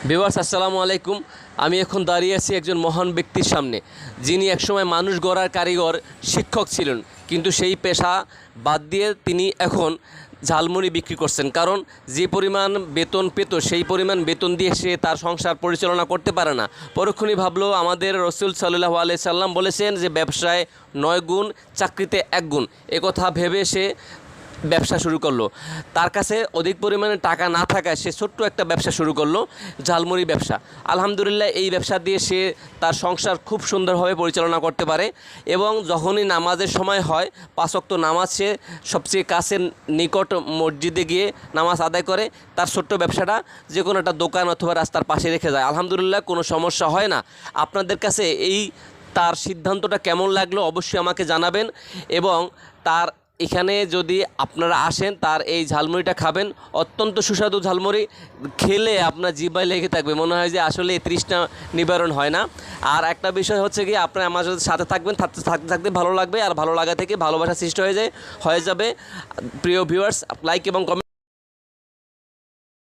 Viewers আসসালামু আলাইকুম। আমি এখন দাঁড়িয়ে আছি একজন মহান ব্যক্তির সামনে, যিনি একসময় মানুষ গড়ার কারিগর শিক্ষক ছিলেন, কিন্তু সেই পেশা বাদ দিয়ে তিনি এখন ঝালমুড়ি বিক্রি করছেন। কারণ যে পরিমাণ বেতন পেত সেই পরিমাণ বেতন দিয়ে সে তার সংসার পরিচালনা করতে পারে না। পরক্ষণই ভাবলো আমাদের রসুল সাল্লাল্লাহু আলাইহি সাল্লাম বলেছেন যে ব্যবসায় 9 গুণ, চাকরিতে 1 গুণ। একথা ভেবে সে ব্যবসা শুরু করলো। তার কাছে অধিক পরিমাণে টাকা না থাকায় সে ছোট্ট একটা ব্যবসা শুরু করলো, ঝালমুড়ি ব্যবসা। আলহামদুলিল্লাহ এই ব্যবসা দিয়ে সে তার সংসার খুব সুন্দরভাবে পরিচালনা করতে পারে। এবং যখনই নামাজের সময় হয় 5 ওয়াক্ত নামাজ সে সবচেয়ে কাছের নিকট মসজিদে গিয়ে নামাজ আদায় করে, তার ছোট্ট ব্যবসাটা যে কোনো একটা দোকান অথবা রাস্তার পাশে রেখে যায়। আলহামদুলিল্লাহ কোনো সমস্যা হয় না। আপনাদের কাছে এই তার সিদ্ধান্তটা কেমন লাগলো অবশ্যই আমাকে জানাবেন। এবং তার এখানে যদি আপনারা আসেন, তার এই ঝালমুড়িটা খাবেন, অত্যন্ত সুস্বাদু ঝালমুড়ি। খেলে আপনার জিহ্বায় লেগে থাকবে, মনে হয় যে আসলে এই তৃষ্ণা নিবারণ হয় না। আর একটা বিষয় হচ্ছে কি, আপনারা আমার সাথে থাকবেন, থাকতে থাকতে ভালো লাগবে, আর ভালো লাগা থেকে ভালোবাসা সৃষ্টি হয়ে যাবে। প্রিয় ভিউয়ার্স, লাইক এবং কমেন্ট